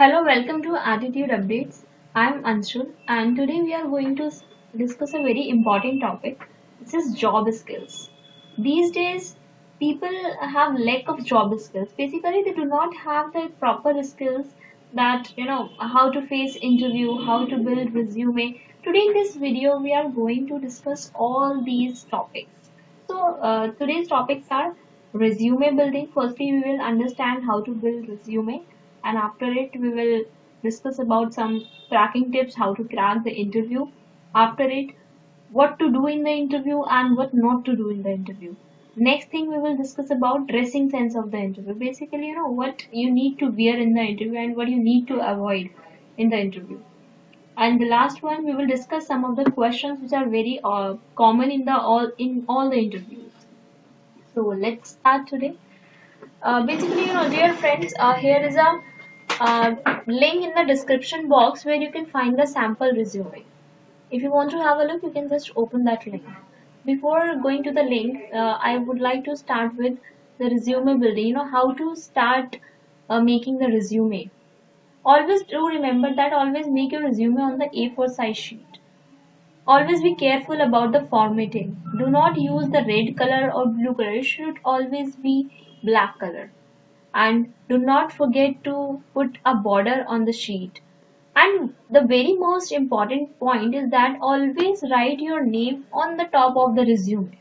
Hello, welcome to Attitude Updates. I'm Anshul, and today we are going to discuss a very important topic. This is job skills. These days, people have lack of job skills. Basically, they do not have the proper skills that how to face interview, how to build resume. Today in this video, we are going to discuss all these topics. Today's topics are resume building. Firstly, we will understand how to build resume, and after it, we will discuss about some cracking tips, how to crack the interview. After it, what to do in the interview and what not to do in the interview. Next thing we will discuss about dressing sense of the interview. Basically, what you need to wear in the interview and what you need to avoid in the interview. And the last one, we will discuss some of the questions which are very common in all the interviews. So let's start today. Basically, dear friends, here is a link in the description box where you can find the sample resume. If you want to have a look, you can just open that link. Before going to the link, I would like to start with the resume building. How to start making the resume. Always do remember that always make your resume on the A4 size sheet. Always be careful about the formatting. Do not use the red color or blue color. It should always be black color. And do not forget to put a border on the sheet. And the very most important point is that always write your name on the top of the resume.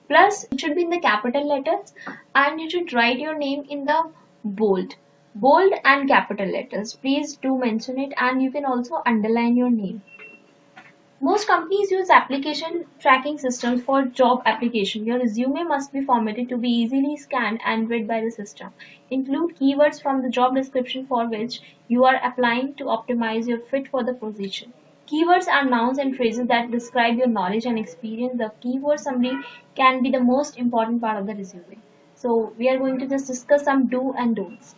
Plus, it should be in the capital letters and you should write your name in the bold and capital letters. Please do mention it, and you can also underline your name. Most companies use application tracking systems for job application. Your resume must be formatted to be easily scanned and read by the system. Include keywords from the job description for which you are applying to optimize your fit for the position. Keywords are nouns and phrases that describe your knowledge and experience. The keyword summary can be the most important part of the resume. So we are going to just discuss some do and don'ts.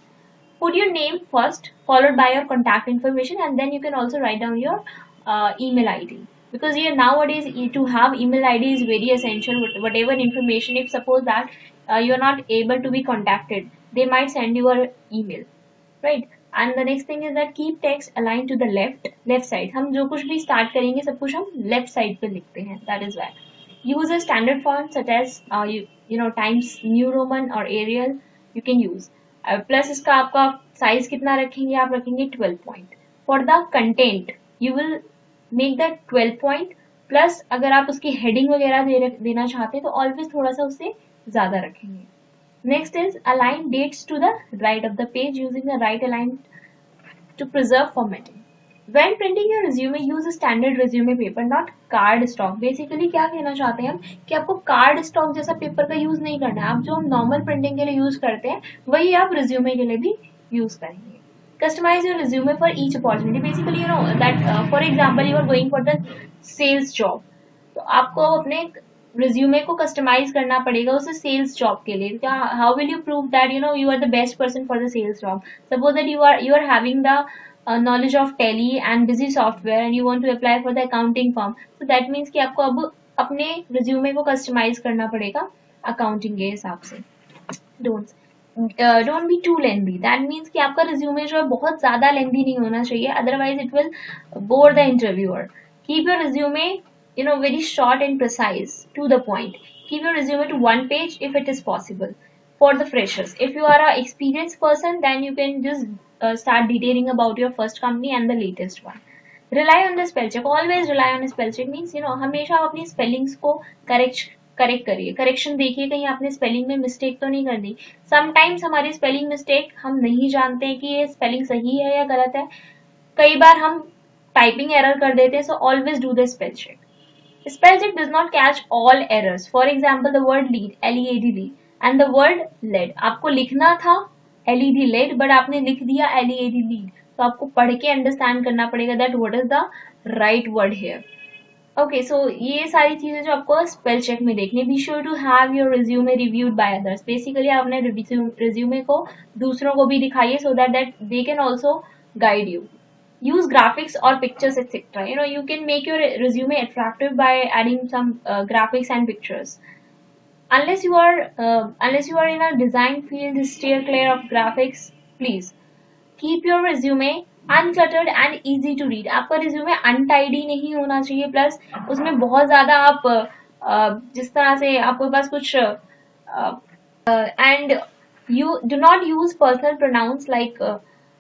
Put your name first, followed by your contact information, and then you can also write down your email ID. Because nowadays to have email ID is very essential. Whatever information, if suppose that you are not able to be contacted, they might send you an email, right? And the next thing is that keep text aligned to the left side. हम जो कुछ भी start करेंगे सब कुछ हम left side पे लिखते हैं. That is why. Use a standard font such as Times New Roman or Arial. You can use. Plus इसका आपका साइज कितना रखेंगे, आप रखेंगे 12 point. For the content you will make that 12 point plus अगर आप उसकी हेडिंग वगैरह देना चाहते हैं तो ऑलवेज थोड़ा सा उससे ज्यादा रखेंगे. Next is align dates to the right of the page using the right align to preserve formatting. When printing your resume, use a standard resume paper, not card stock. Basically क्या कहना चाहते हैं हम कि आपको कार्ड स्टॉक जैसा paper का use नहीं करना है. आप जो हम नॉर्मल प्रिंटिंग के लिए यूज करते हैं वही आप रिज्यूमे के लिए भी यूज करेंगे. Customize your resume for each opportunity. Basically, that for example, you are going for the sales job. तो आपको अपने रिज्यूमे को कस्टमाइज करना पड़ेगा उसे सेल्स जॉब के लिए. क्या how will you prove that you are the best person for the sales job. Suppose that you are having the knowledge of tally and busy software and you want to apply for the accounting firm. So that means कि आपको अब अपने resume को customise करना पड़ेगा accounting के हिसाब से. Don't be too lengthy. That means कि आपका रिज्यूमे जो है बहुत ज्यादा लेंथी नहीं होना चाहिए, otherwise it will bore the interviewer. Keep your resume very short and precise, to the point. Keep your resume to one page if it is possible. For the freshers, if you are an experienced person, then you can just start detailing about your first company and the latest one. Rely on the spell check. Always rely on the spell check. Means हमेशा आप अपनी spellings को correct करिए. Correction देखिए कहीं आपने spelling में mistake तो नहीं कर दी. समटाइम्स हमारी स्पेलिंग मिस्टेक हम नहीं जानते हैं कि ये स्पेलिंग सही है या गलत है. कई बार हम टाइपिंग एरर कर देते हैं. So always do the spell check. Spell check does not catch all errors. For example, the word lead, L-E-A-D, lead, and the word lead. आपको लिखना था LED lead, but आपने लिख दिया LED lead. तो आपको पढ़ के अंडरस्टैंड करना पड़ेगा that what is the right word here. Okay, so ये सारी चीजें जो आपको स्पेल चेक में देखनी. Be sure to have your resume reviewed by others. Basically आप अपने resume को दूसरों को भी दिखाइए so that they can also guide you. Use graphics or pictures, etc. You can make your resume attractive by adding some graphics and pictures. Unless you are in a design field, steer clear of graphics, please. keep your resume uncluttered and easy to read. आपका resume untidy नहीं होना चाहिए, plus उसमें बहुत ज़्यादा आप जिस तरह से आपके पास कुछ and you do not use personal pronouns like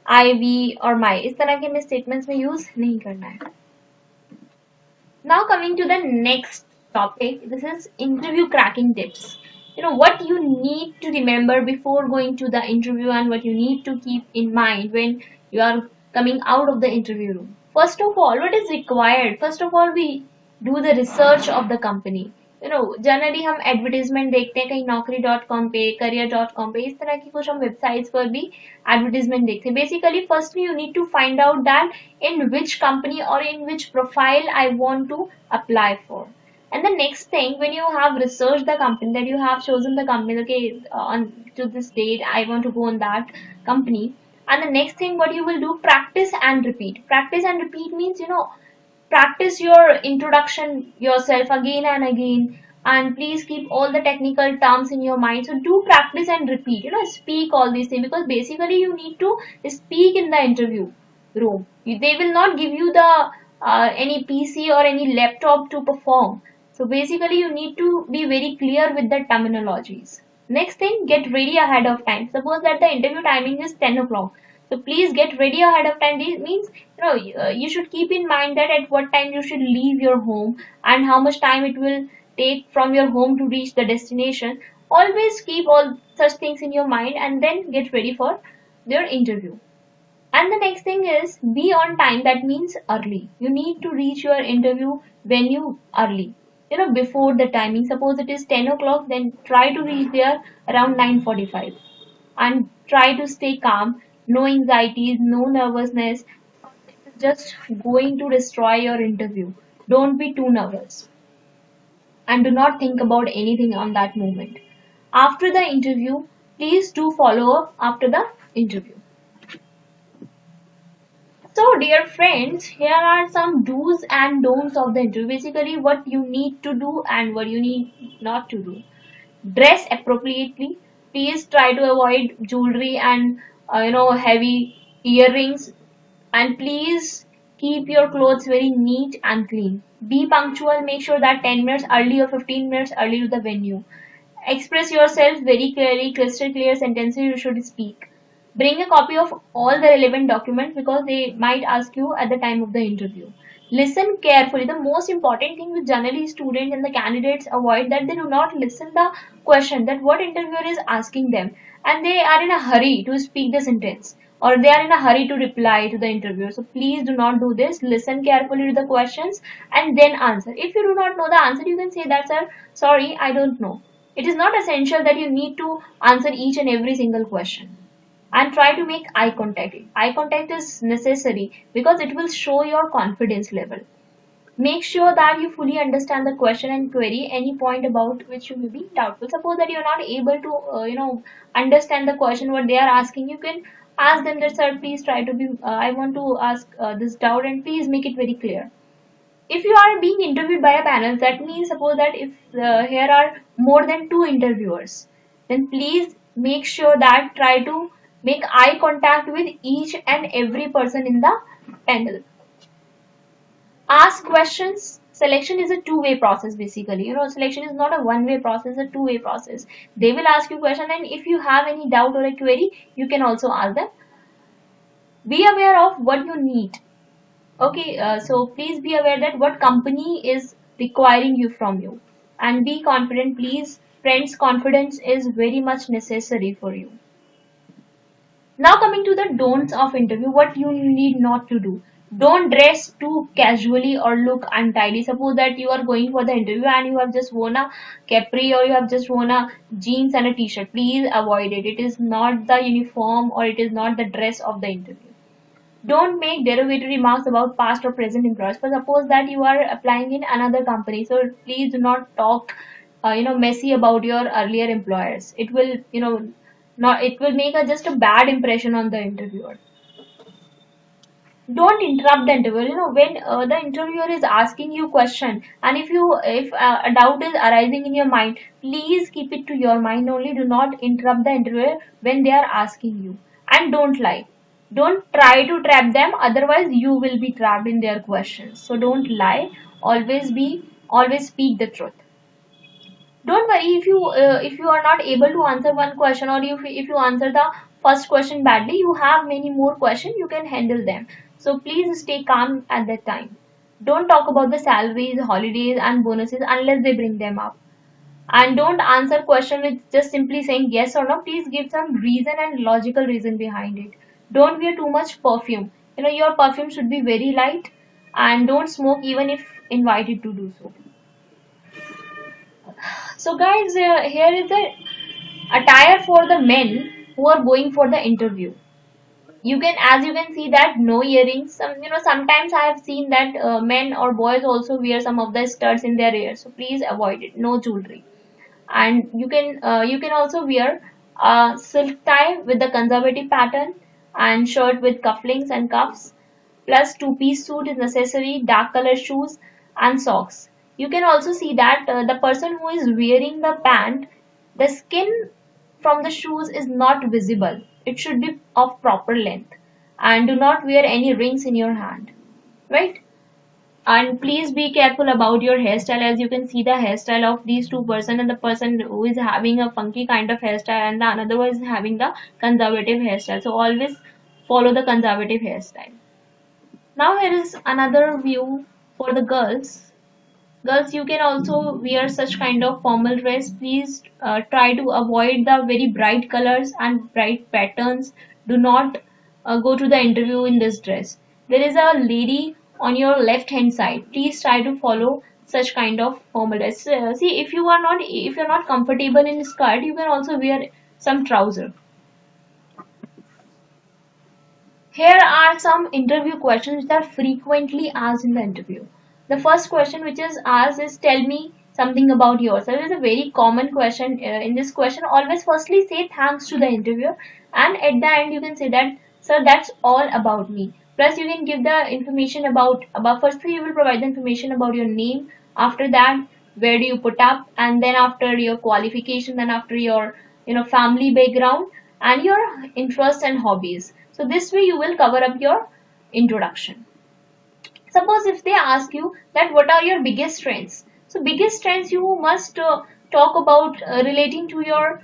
I, we or my. इस तरह के में statements में use नहीं करना है. Now coming to the next topic, this is interview cracking tips. You know what you need to remember before going to the interview and what you need to keep in mind when you are coming out of the interview room. First of all, what is required? First of all, we do the research of the company. Generally हम advertisement देखते हैं कहीं naukri.com पे, career.com पे, इस तरह की कुछ हम वेबसाइट्स पर भी एडवर्टीजमेंट देखते हैं. Basically firstly you need to find out that in which company or in which profile I want to apply for. And the next thing, when you have researched the company, that you have chosen the company, okay, on to this date I want to go on that company. And the next thing, what you will do, practice and repeat. Practice and repeat means, practice your introduction yourself again and again, and please keep all the technical terms in your mind. So do practice and repeat, speak all these things, because basically you need to speak in the interview room. They will not give you the any PC or any laptop to perform. So basically you need to be very clear with the terminologies. Next thing, get ready ahead of time. Suppose that the interview timing is 10 o'clock. So please get ready ahead of time. This means, you should keep in mind that at what time you should leave your home and how much time it will take from your home to reach the destination. Always keep all such things in your mind and then get ready for your interview. And the next thing is be on time. That means early. You need to reach your interview venue early. Before the timing. Suppose it is 10 o'clock, then try to reach there around 9:45. And try to stay calm. No anxieties, no nervousness. It's just going to destroy your interview. Don't be too nervous. And do not think about anything on that moment. After the interview, please do follow up after the interview. So, dear friends, here are some do's and don'ts of the interview. Basically, what you need to do and what you need not to do. Dress appropriately. Please try to avoid jewelry and heavy earrings. And please keep your clothes very neat and clean. Be punctual. Make sure that 10 minutes early or 15 minutes early to the venue. Express yourself very clearly, crystal clear sentences you should speak. Bring a copy of all the relevant documents because they might ask you at the time of the interview. Listen carefully. The most important thing with generally students and the candidates avoid that they do not listen the question that what interviewer is asking them, and they are in a hurry to speak the sentence or they are in a hurry to reply to the interviewer. So please do not do this. Listen carefully to the questions and then answer. If you do not know the answer, you can say that, sir, sorry, I don't know. It is not essential that you need to answer each and every single question. And try to make eye contact. Eye contact is necessary because it will show your confidence level. Make sure that you fully understand the question and query any point about which you may be doubtful. Suppose that you are not able to, understand the question what they are asking. You can ask them that, sir, please try to be. I want to ask this doubt and please make it very clear. If you are being interviewed by a panel, that means suppose that if here are more than two interviewers, then please make sure that try to make eye contact with each and every person in the panel. Ask questions. Selection is a two-way process basically. Selection is not a one-way process, a two-way process. They will ask you question and if you have any doubt or a query, you can also ask them. Be aware of what you need. Okay, so please be aware that what company is requiring you from you. And be confident, please. Friends, confidence is very much necessary for you. Now coming to the don'ts of interview, what you need not to do. Don't dress too casually or look untidy. Suppose that you are going for the interview and you have just worn a capri or you have just worn a jeans and a t-shirt. Please avoid it. It is not the uniform or it is not the dress of the interview. Don't make derogatory remarks about past or present employers. For suppose that you are applying in another company, so please do not talk, messy about your earlier employers. It will, it will make just a bad impression on the interviewer. Don't interrupt the interviewer. When the interviewer is asking you question, and if a doubt is arising in your mind, please keep it to your mind only. Do not interrupt the interviewer when they are asking you, and don't lie. Don't try to trap them, otherwise you will be trapped in their questions. So don't lie. Always speak the truth. Don't worry if you are not able to answer one question, or if you answer the first question badly, you have many more questions, you can handle them. So please stay calm at that time. Don't talk about the salaries, holidays and bonuses unless they bring them up. And don't answer question with just simply saying yes or no. Please give some reason and logical reason behind it. Don't wear too much perfume. Your perfume should be very light. And don't smoke even if invited to do so. So guys, here is the attire for the men who are going for the interview. As you can see that no earrings. Sometimes I have seen that men or boys also wear some of the studs in their ears. So please avoid it. No jewelry. And you can also wear a silk tie with the conservative pattern, and shirt with cufflinks and cuffs, plus two-piece suit is necessary, dark color shoes and socks. You can also see that the person who is wearing the pant, the skin from the shoes is not visible. It should be of proper length, and do not wear any rings in your hand, right? And please be careful about your hairstyle. As you can see the hairstyle of these two person, and the person who is having a funky kind of hairstyle and the another one is having the conservative hairstyle. So always follow the conservative hairstyle. Now here is another view for the girls. Girls, you can also wear such kind of formal dress. Please try to avoid the very bright colors and bright patterns. Do not go to the interview in this dress. There is a lady on your left hand side. Please try to follow such kind of formal dress. See, if you're not comfortable in skirt, you can also wear some trouser. Here are some interview questions that are frequently asked in the interview. The first question which is asked is, tell me something about yourself. It is a very common question. In this question, always firstly say thanks to the interviewer, and at the end you can say that, sir, that's all about me. Plus you can give the information about firstly you will provide the information about your name, after that where do you put up, and then after your qualification, then after your family background and your interests and hobbies. So this way you will cover up your introduction. Suppose if they ask you that what are your biggest strengths, so biggest strengths you must talk about relating to your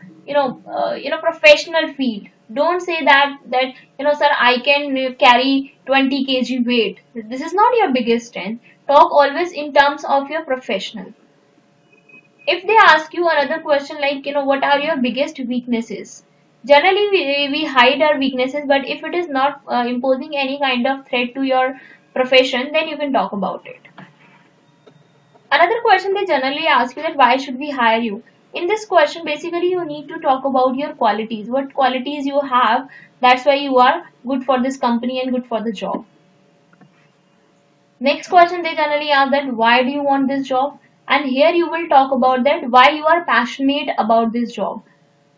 professional field. Don't say that sir, I can carry 20 kg weight. This is not your biggest strength. Talk always in terms of your professional. If they ask you another question like what are your biggest weaknesses, generally we hide our weaknesses, but if it is not imposing any kind of threat to your profession, then you can talk about it. Another question they generally ask you, that why should we hire you. In this question basically you need to talk about your qualities, what qualities you have, that's why you are good for this company and good for the job. Next question they generally ask, that why do you want this job, and here you will talk about that why you are passionate about this job.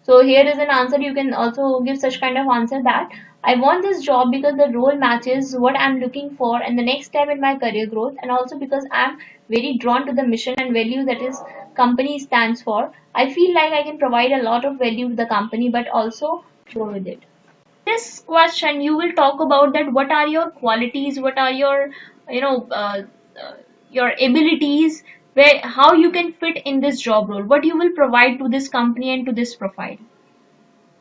So here is an answer. You can also give such kind of answer that I want this job because the role matches what I'm looking for and the next step in my career growth, and also because I'm very drawn to the mission and value that is company stands for. I feel like I can provide a lot of value to the company but also grow with it. This question you will talk about that what are your qualities, what are your you know uh, your abilities, where how you can fit in this job role, what you will provide to this company and to this profile.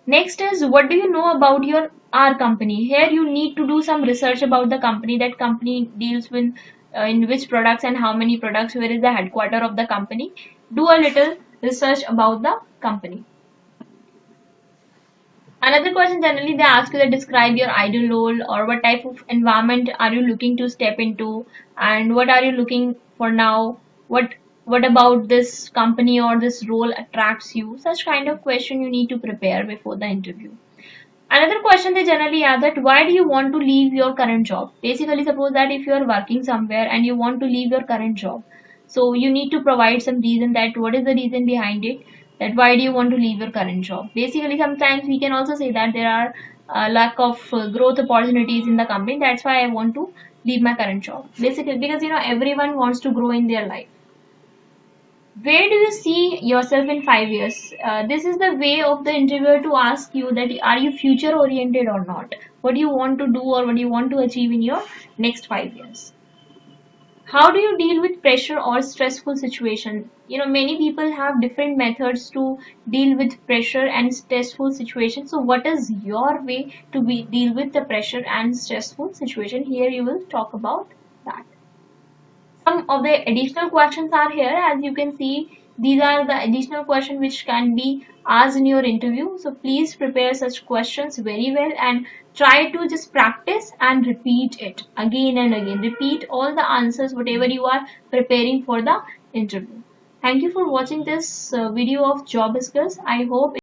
Next is, what do you know about your our company. Here you need to do some research about the company, that company deals with in which products and how many products, where is the headquarter of the company. Do a little research about the company. Another question generally they ask you to describe your ideal role, or what type of environment are you looking to step into, and what are you looking for now, what about this company or this role attracts you. Such kind of question you need to prepare before the interview. Another question they generally ask, that why do you want to leave your current job. Basically suppose that if you are working somewhere and you want to leave your current job, so you need to provide some reason, that what is the reason behind it, that why do you want to leave your current job. Basically sometimes we can also say that there are lack of growth opportunities in the company, that's why I want to leave my current job. Basically because everyone wants to grow in their life. Where do you see yourself in 5 years? This is the way of the interviewer to ask you that are you future oriented or not. what you want to do or what you want to achieve in your next 5 years. How do you deal with pressure or stressful situation? Many people have different methods to deal with pressure and stressful situation. So what is your way to deal with the pressure and stressful situation? Here you will talk about that. Some of the additional questions are here. As you can see, these are the additional questions which can be asked in your interview. So please prepare such questions very well and try to just practice and repeat it again and again. Repeat all the answers, whatever you are preparing for the interview. Thank you for watching this video of job skills. I hope